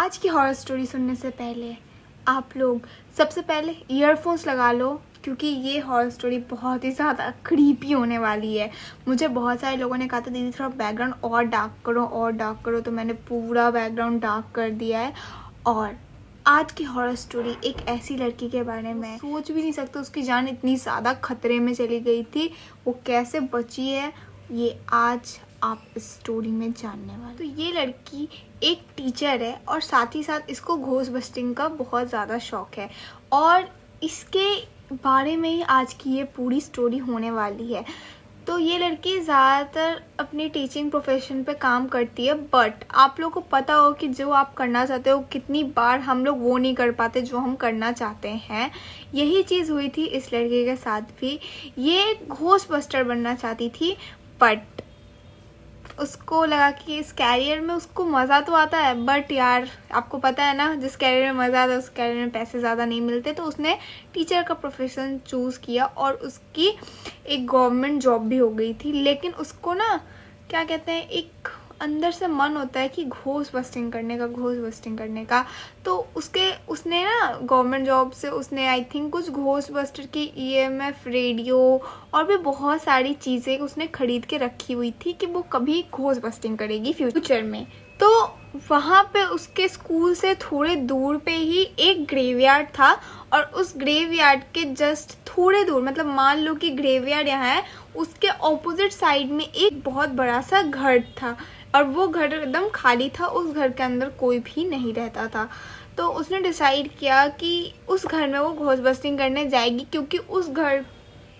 आज की horror story सुनने से पहले आप लोग सबसे पहले ईयरफोन्स लगा लो, क्योंकि ये हॉरर स्टोरी बहुत ही ज़्यादा क्रीपी होने वाली है। मुझे बहुत सारे लोगों ने कहा था दीदी थोड़ा बैकग्राउंड और डार्क करो, तो मैंने पूरा बैकग्राउंड डार्क कर दिया है। और आज की हॉरर स्टोरी एक ऐसी लड़की के बारे में, सोच भी नहीं सकते उसकी जान इतनी ज़्यादा खतरे में चली गई थी, वो कैसे बची है ये आज आप इस स्टोरी में जानने वाले। तो ये लड़की एक टीचर है और साथ ही साथ इसको घोस्ट बस्टिंग का बहुत ज़्यादा शौक है, और इसके बारे में ही आज की ये पूरी स्टोरी होने वाली है। तो ये लड़की ज़्यादातर अपनी टीचिंग प्रोफेशन पे काम करती है, बट आप लोग को पता हो कि जो आप करना चाहते हो कितनी बार हम लोग वो नहीं कर पाते जो हम करना चाहते हैं। यही चीज़ हुई थी इस लड़के के साथ भी। ये घोस्ट बस्टर बनना चाहती थी, बट उसको लगा कि इस कैरियर में उसको मज़ा तो आता है, बट यार आपको पता है ना, जिस कैरियर में मज़ा आता है उस कैरियर में पैसे ज़्यादा नहीं मिलते। तो उसने टीचर का प्रोफेशन चूज़ किया और उसकी एक गवर्नमेंट जॉब भी हो गई थी। लेकिन उसको ना क्या कहते हैं, एक अंदर से मन होता है कि घोस्ट बस्टिंग करने का। तो उसने ना गवर्नमेंट जॉब से उसने आई थिंक कुछ घोस्ट बस्टर की EMF रेडियो और भी बहुत सारी चीज़ें उसने खरीद के रखी हुई थी कि वो कभी घोस्ट बस्टिंग करेगी फ्यूचर में। तो वहाँ पे उसके स्कूल से थोड़े दूर पे ही एक ग्रेवयार्ड था, और उस ग्रेवयार्ड के जस्ट थोड़े दूर, मतलब मान लो कि ग्रेवयार्ड यहाँ है, उसके ऑपोजिट साइड में एक बहुत बड़ा सा घर था, और वो घर एकदम खाली था, उस घर के अंदर कोई भी नहीं रहता था। तो उसने डिसाइड किया कि उस घर में वो घोस्ट बस्टिंग करने जाएगी, क्योंकि उस घर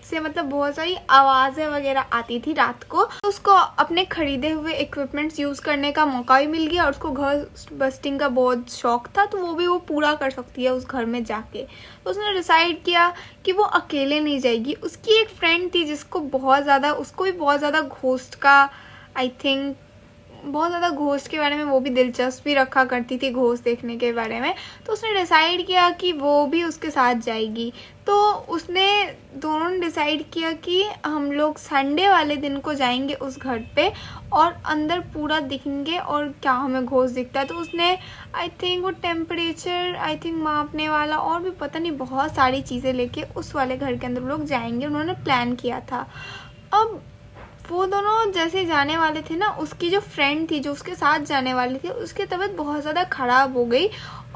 से मतलब बहुत सारी आवाज़ें वगैरह आती थी रात को। तो उसको अपने खरीदे हुए इक्विपमेंट्स यूज़ करने का मौका भी मिल गया, और उसको घोस्ट बस्टिंग का बहुत शौक था, तो वो पूरा कर सकती है उस घर में जाके। तो उसने डिसाइड किया कि वो अकेले नहीं जाएगी। उसकी एक फ्रेंड थी जिसको उसको भी बहुत ज़्यादा घोस्ट का आई थिंक बहुत ज़्यादा घोस्ट के बारे में वो भी दिलचस्पी रखा करती थी, घोस्ट देखने के बारे में। तो उसने डिसाइड किया कि वो भी उसके साथ जाएगी। तो उसने दोनों ने डिसाइड किया कि हम लोग संडे वाले दिन को जाएंगे उस घर पे, और अंदर पूरा देखेंगे और क्या हमें घोस्ट दिखता है। तो उसने आई थिंक वो टेम्परेचर मापने वाला और भी पता नहीं बहुत सारी चीज़ें लेके उस वाले घर के अंदर लोग जाएंगे, उन्होंने प्लान किया था। अब वो दोनों जैसे जाने वाले थे ना, उसकी जो फ्रेंड थी जो उसके साथ जाने वाली थी, उसकी तबीयत बहुत ज़्यादा ख़राब हो गई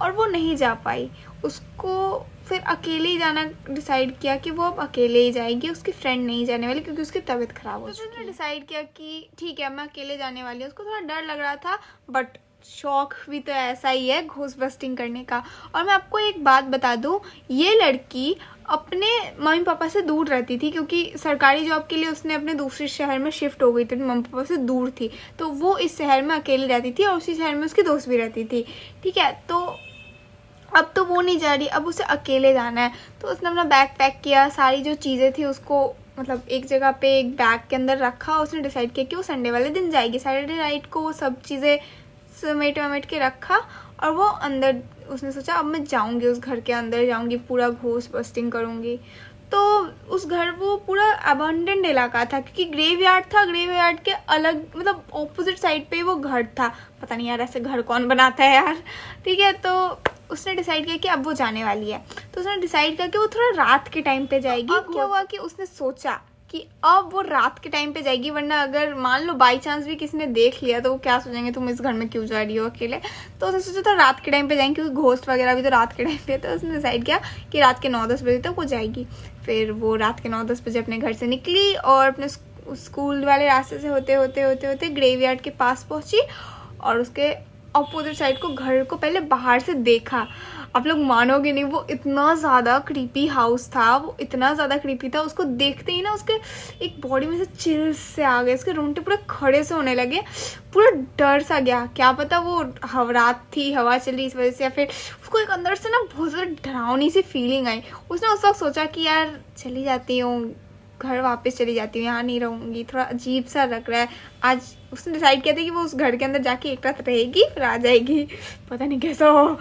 और वो नहीं जा पाई। उसको फिर अकेले ही जाना डिसाइड किया कि वो अब अकेले ही जाएगी, उसकी फ्रेंड नहीं जाने वाली क्योंकि उसकी तबीयत ख़राब हो चुकी। उसने डिसाइड किया कि ठीक है मैं अकेले जाने वाली हूँ। उसको थोड़ा डर लग रहा था, बट शौक भी तो ऐसा ही है घोस्ट बस्टिंग करने का। और मैं आपको एक बात बता दूं, ये लड़की अपने मम्मी पापा से दूर रहती थी, क्योंकि सरकारी जॉब के लिए उसने अपने दूसरे शहर में शिफ्ट हो गई थी, मम्मी पापा से दूर थी। तो वो इस शहर में अकेली रहती थी और उसी शहर में उसकी दोस्त भी रहती थी। ठीक है, तो अब तो वो नहीं जा रही, अब उसे अकेले जाना है। तो उसने अपना बैग पैक किया, सारी जो चीज़ें थी उसको मतलब एक जगह पे एक बैग के अंदर रखा। उसने डिसाइड किया कि वो संडे वाले दिन जाएगी। सैटरडे नाइट को वो सब चीज़ें समेट के रखा, और वो अंदर उसने सोचा अब मैं जाऊंगी, उस घर के अंदर जाऊंगी, पूरा घोस्ट बस्टिंग करूंगी। तो उस घर वो पूरा अबंडेंट इलाका था, क्योंकि ग्रेवयार्ड था, ग्रेवयार्ड के अलग मतलब ऑपोजिट साइड पे वो घर था। पता नहीं यार ऐसे घर कौन बनाता है यार। ठीक है, तो उसने डिसाइड किया कि अब वो जाने वाली है। तो उसने डिसाइड किया कि वो थोड़ा रात के टाइम पे जाएगी। अब क्या हुआ कि उसने सोचा कि अब वो रात के टाइम पे जाएगी, वरना अगर मान लो बाई चांस भी किसी ने देख लिया तो वो क्या सोचेंगे तुम इस घर में क्यों जा रही हो अकेले। तो उसने सोचा था रात के टाइम पे जाएंगे, क्योंकि घोस्ट वगैरह भी तो रात के टाइम पे। तो उसने डिसाइड किया कि रात के 9-10 बजे तक वो जाएगी। फिर वो रात के 9-10 बजे अपने घर से निकली और अपने स्कूल वाले रास्ते से होते ग्रेवयार्ड के पास पहुंची, और उसके अपोजिट साइड को घर को पहले बाहर से देखा। आप लोग मानोगे नहीं, वो इतना ज़्यादा क्रीपी हाउस था, वो इतना ज़्यादा क्रीपी था। उसको देखते ही ना उसके एक बॉडी में से चिल्स से आ गए, उसके रोंगटे पूरे खड़े से होने लगे, पूरा डर सा गया। क्या पता वो रात थी, हवा चली इस वजह से, या फिर उसको एक अंदर से ना बहुत ज़्यादा डरावनी सी फीलिंग आई। उसने उस वक्त सोचा कि यार चली जाती हूँ, घर वापस चली जाती हूँ, यहाँ नहीं रहूँगी, थोड़ा अजीब सा लग रहा है आज। उसने डिसाइड किया था कि वो उस घर के अंदर जाके एक रात रहेगी, फिर आ जाएगी। पता नहीं कैसा हो,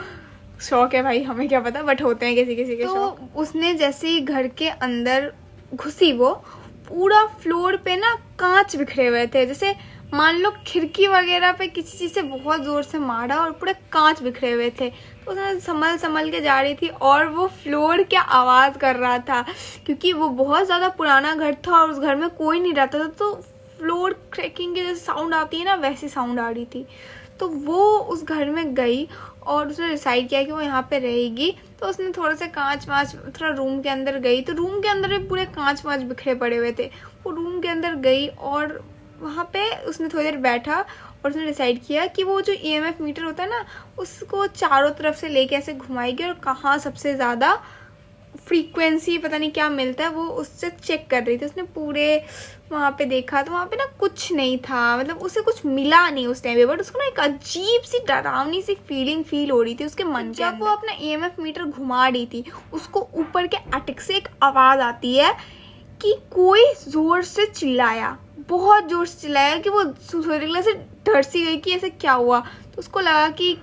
शौक है भाई, हमें क्या पता, बट होते हैं किसी किसी के शौक। तो उसने जैसे ही घर के अंदर घुसी, वो पूरा फ्लोर पे ना कांच बिखरे हुए थे, जैसे मान लो खिड़की वगैरह पे किसी चीज़ से बहुत ज़ोर से मारा और पूरे कांच बिखरे हुए थे। तो उसने संभल संभल के जा रही थी और वो फ्लोर क्या आवाज़ कर रहा था, क्योंकि वो बहुत ज़्यादा पुराना घर था और उस घर में कोई नहीं रहता था, तो फ्लोर क्रैकिंग की जैसे साउंड आती है ना, वैसी साउंड आ रही थी। तो वो उस घर में गई और उसने डिसाइड किया कि वो यहाँ पे रहेगी। तो उसने थोड़ा सा कांच वाँच, थोड़ा रूम के अंदर गई, तो रूम के अंदर भी पूरे कांच वाँच बिखरे पड़े हुए थे। वो रूम के अंदर गई और वहाँ पे उसने थोड़ी देर बैठा और उसने डिसाइड किया कि वो जो EMF मीटर होता है ना, उसको चारों तरफ से लेके ऐसे घुमाएगी और कहाँ सबसे ज़्यादा फ्रीक्वेंसी पता नहीं क्या मिलता है, वो उससे चेक कर रही थी। उसने पूरे वहाँ पे देखा तो वहाँ पे ना कुछ नहीं था, मतलब उसे कुछ मिला नहीं उस टाइम पे, बट उसको ना एक अजीब सी डरावनी सी फीलिंग फील हो रही थी उसके मन के अंदर। जब वो अपना EMF मीटर घुमा रही थी, उसको ऊपर के अटैक से एक आवाज़ आती है कि कोई ज़ोर से चिल्लाया, बहुत ज़ोर से चिल्लाया कि वो सूर्यकला से डर सी गई कि ऐसे क्या हुआ। तो उसको लगा कि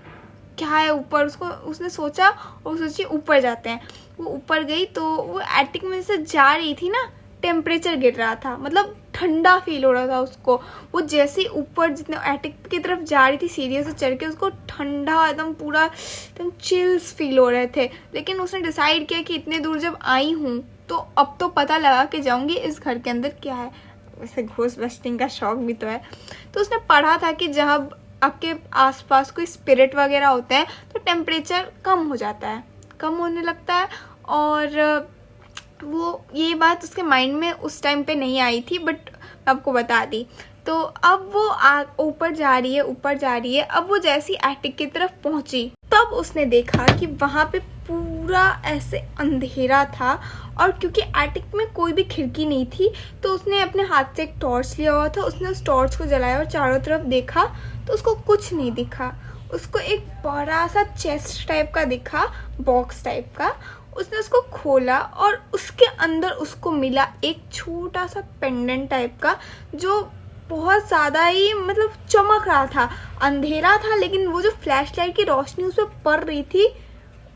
क्या है ऊपर, उसने सोचा और सोची ऊपर जाते हैं। वो ऊपर गई तो वो एटिक में से जा रही थी ना, टेम्परेचर गिर रहा था, मतलब ठंडा फील हो रहा था उसको। वो जैसे ऊपर जितने एटिक की तरफ जा रही थी सीढ़ियों से चढ़ के, उसको ठंडा एकदम पूरा एकदम चिल्स फील हो रहे थे। लेकिन उसने डिसाइड किया कि इतने दूर जब आई हूँ तो अब तो पता लगा के जाऊँगी इस घर के अंदर क्या है। वैसे घोस्ट बस्टिंग का शौक भी तो है। तो उसने पढ़ा था कि जहाँ आपके आसपास कोई स्पिरिट वगैरह होते हैं तो टेम्परेचर कम हो जाता है, कम होने लगता है। और वो ये बात उसके माइंड में उस टाइम पे नहीं आई थी, बट मैं आपको बता दी। तो अब वो ऊपर जा रही है, ऊपर जा रही है। अब वो जैसी एटिक की तरफ पहुंची तब उसने देखा कि वहाँ पे पूरा ऐसे अंधेरा था, और क्योंकि एटिक में कोई भी खिड़की नहीं थी तो उसने अपने हाथ से एक टॉर्च लिया हुआ था। उसने उस टॉर्च को जलाया और चारों तरफ देखा तो उसको कुछ नहीं दिखा। उसको एक बड़ा सा चेस्ट टाइप का दिखा, बॉक्स टाइप का। उसने उसको खोला और उसके अंदर उसको मिला एक छोटा सा पेंडेंट टाइप का, जो बहुत ज़्यादा ही मतलब चमक रहा था। अंधेरा था लेकिन वो जो फ्लैश लाइट की रोशनी उस पर पड़ रही थी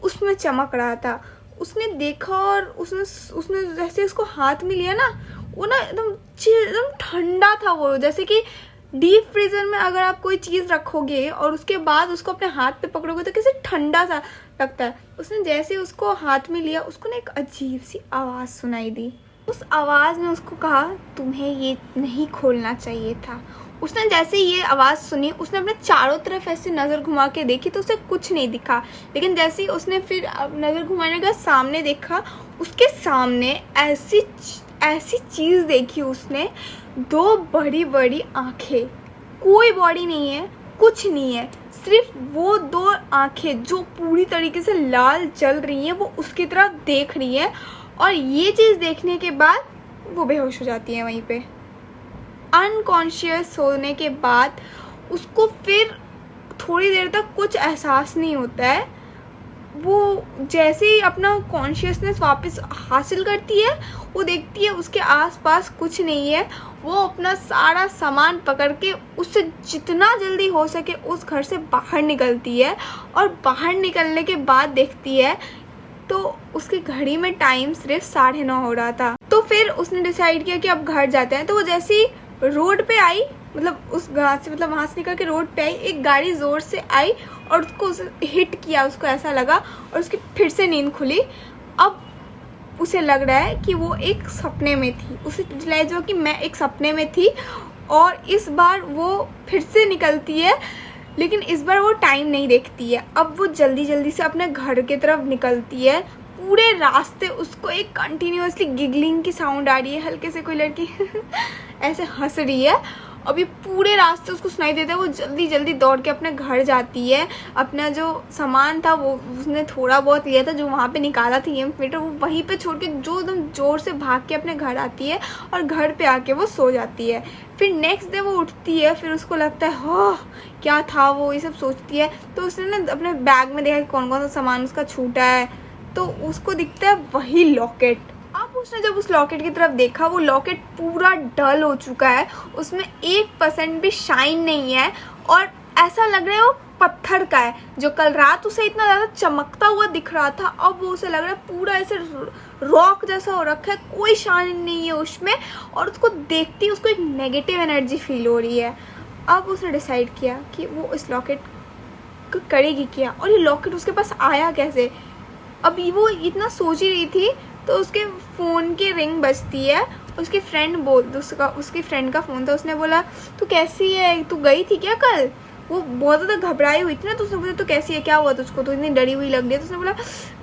उसमें चमक रहा था। उसने देखा और उसने जैसे उसको हाथ में लिया ना, वो ना एकदम ठंडा था। वो जैसे कि डीप फ्रीजर में अगर आप कोई चीज़ रखोगे और उसके बाद उसको अपने हाथ पे पकड़ोगे तो कैसे ठंडा सा लगता है। उसने जैसे उसको हाथ में लिया, उसको ना एक अजीब सी आवाज़ सुनाई दी। उस आवाज़ ने उसको कहा तुम्हें ये नहीं खोलना चाहिए था। उसने जैसे ये आवाज़ सुनी, उसने अपने चारों तरफ ऐसे नज़र घुमा के देखी तो उसे कुछ नहीं दिखा। लेकिन जैसे ही उसने फिर नज़र घुमाने का सामने देखा, उसके सामने ऐसी चीज़ देखी उसने, दो बड़ी बड़ी आँखें, कोई बॉडी नहीं है, कुछ नहीं है, सिर्फ वो दो आँखें जो पूरी तरीके से लाल जल रही हैं, वो उसकी तरफ देख रही है। और ये चीज़ देखने के बाद वो बेहोश हो जाती है वहीं पे। अनकॉन्शियस होने के बाद उसको फिर थोड़ी देर तक कुछ एहसास नहीं होता है। वो जैसे ही अपना कॉन्शियसनेस वापस हासिल करती है, वो देखती है उसके आसपास कुछ नहीं है। वो अपना सारा सामान पकड़ के उससे जितना जल्दी हो सके उस घर से बाहर निकलती है। और बाहर निकलने के बाद देखती है तो उसकी घड़ी में टाइम सिर्फ 9:30 हो रहा था। तो फिर उसने डिसाइड किया कि अब घर जाते हैं। तो वो जैसे ही रोड पे आई, मतलब उस घाट से, मतलब वहाँ से निकल के रोड पे आई, एक गाड़ी ज़ोर से आई और उसको हिट किया। उसको ऐसा लगा और उसकी फिर से नींद खुली। अब उसे लग रहा है कि वो एक सपने में थी। उसे रियलाइज हुआ कि मैं एक सपने में थी। और इस बार वो फिर से निकलती है, लेकिन इस बार वो टाइम नहीं देखती है। अब वो जल्दी जल्दी से अपने घर की तरफ निकलती है। पूरे रास्ते उसको एक कंटिन्यूअसली गिगलिंग की साउंड आ रही है, हल्के से कोई लड़की ऐसे हंस रही है। अब ये पूरे रास्ते उसको सुनाई देता है। वो जल्दी जल्दी दौड़ के अपने घर जाती है। अपना जो सामान था वो उसने थोड़ा बहुत लिया था, जो वहाँ पे निकाला था EMF मीटर, वो वहीं पे छोड़ के जो एकदम ज़ोर से भाग के अपने घर आती है और घर पे आके वो सो जाती है। फिर नेक्स्ट डे वो उठती है, फिर उसको लगता है हाँ क्या था वो, ये सब सोचती है। तो उसने ना अपने बैग में देखा कि कौन कौन सा सामान उसका छूटा है, तो उसको दिखता है वही लॉकेट। अब उसने जब उस लॉकेट की तरफ देखा, वो लॉकेट पूरा डल हो चुका है, उसमें 1% भी शाइन नहीं है और ऐसा लग रहा है वो पत्थर का है। जो कल रात उसे इतना ज़्यादा चमकता हुआ दिख रहा था, अब वो उसे लग रहा है पूरा ऐसे रॉक जैसा हो रखा है, कोई शाइन नहीं है उसमें। और उसको देखती उसको एक नेगेटिव एनर्जी फील हो रही है। अब उसने डिसाइड किया कि वो इस लॉकेट को करेगी क्या, और ये लॉकेट उसके पास आया कैसे। अभी वो इतना सोच ही रही थी तो उसके फ़ोन की रिंग बजती है। उसकी फ्रेंड का फ़ोन था। उसने बोला तू कैसी है, तू गई थी क्या कल। वो बहुत ज़्यादा घबराई हुई थी ना, तो उसने बोला तो कैसी है, क्या हुआ तुझको, तो इतनी डरी हुई लग रही है। तो उसने बोला,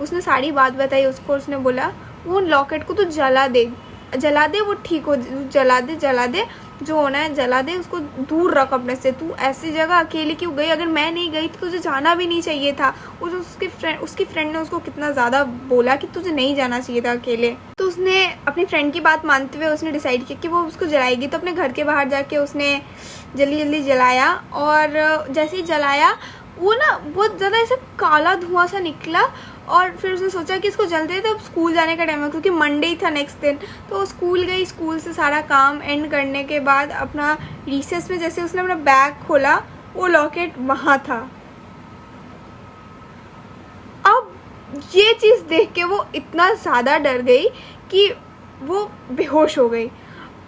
उसने सारी बात बताई उसको। उसने बोला वो लॉकेट को तो जला दे, वो ठीक हो, जला दे, जो होना है जला दे, उसको दूर रख अपने से। तू ऐसी जगह अकेले क्यों गई, अगर मैं नहीं गई तो तुझे जाना भी नहीं चाहिए था। उसकी फ्रेंड ने उसको कितना ज़्यादा बोला कि तुझे नहीं जाना चाहिए था अकेले। तो उसने अपनी फ्रेंड की बात मानते हुए उसने डिसाइड किया कि वो उसको जलाएगी। तो अपने घर के बाहर जाके उसने जल्दी जलाया, और जैसे ही जलाया वो ना बहुत ज़्यादा ऐसा काला धुआं सा निकला। और फिर उसने सोचा कि इसको जलते थे, अब स्कूल जाने का टाइम है, क्योंकि मंडे ही था नेक्स्ट दिन। तो स्कूल गई, स्कूल से सारा काम एंड करने के बाद अपना रिसेस में जैसे उसने अपना बैग खोला, वो लॉकेट वहाँ था। अब ये चीज़ देख के वो इतना ज़्यादा डर गई कि वो बेहोश हो गई।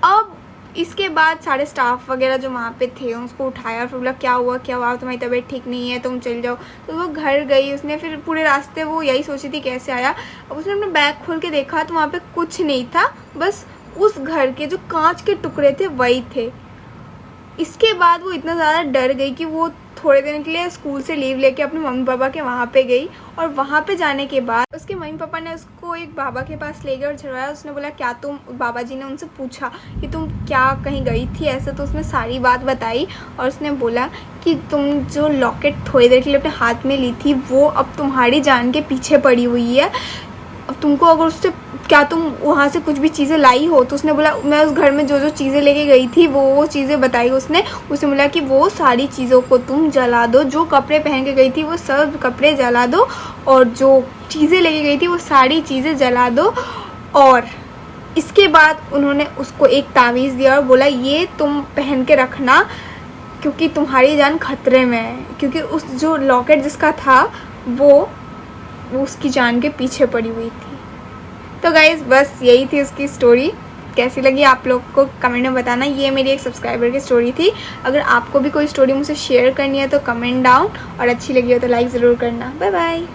अब इसके बाद सारे स्टाफ वगैरह जो वहाँ पे थे उसको उठाया, फिर बोला क्या हुआ तुम्हारी तबीयत ठीक नहीं है, तुम चल जाओ। तो वो घर गई। उसने फिर पूरे रास्ते वो यही सोची थी कैसे आया। अब उसने अपना बैग खोल के देखा तो वहाँ पे कुछ नहीं था, बस उस घर के जो कांच के टुकड़े थे वही थे। इसके बाद वो इतना ज़्यादा डर गई कि वो थोड़े दिन के लिए स्कूल से लीव लेके अपने मम्मी पापा के वहाँ पे गई। और वहाँ पे जाने के बाद उसके मम्मी पापा ने उसको एक बाबा के पास ले गए और छुड़वाया। उसने बोला क्या तुम, बाबा जी ने उनसे पूछा कि तुम क्या कहीं गई थी ऐसे। तो उसने सारी बात बताई और उसने बोला कि तुम जो लॉकेट थोड़ी देर के लिए अपने हाथ में ली थी वो अब तुम्हारी जान के पीछे पड़ी हुई है। अब तुमको अगर उससे क्या तुम वहाँ से कुछ भी चीज़ें लाई हो। तो उसने बोला मैं उस घर में जो चीज़ें लेके गई थी वो चीज़ें बताई उसने बोला कि वो सारी चीज़ों को तुम जला दो, जो कपड़े पहन के गई थी वो सब कपड़े जला दो, और जो चीज़ें लेके गई थी वो सारी चीज़ें जला दो। और इसके बाद उन्होंने उसको एक तावीज़ दिया और बोला ये तुम पहन के रखना क्योंकि तुम्हारी जान खतरे में है, क्योंकि उस जो लॉकेट जिसका था वो उसकी जान के पीछे पड़ी हुई थी। तो गाइज़ बस यही थी उसकी स्टोरी। कैसी लगी आप लोग को कमेंट में बताना। ये मेरी एक सब्सक्राइबर की स्टोरी थी। अगर आपको भी कोई स्टोरी मुझसे शेयर करनी है तो कमेंट डाउन, और अच्छी लगी हो तो लाइक ज़रूर करना। Bye bye.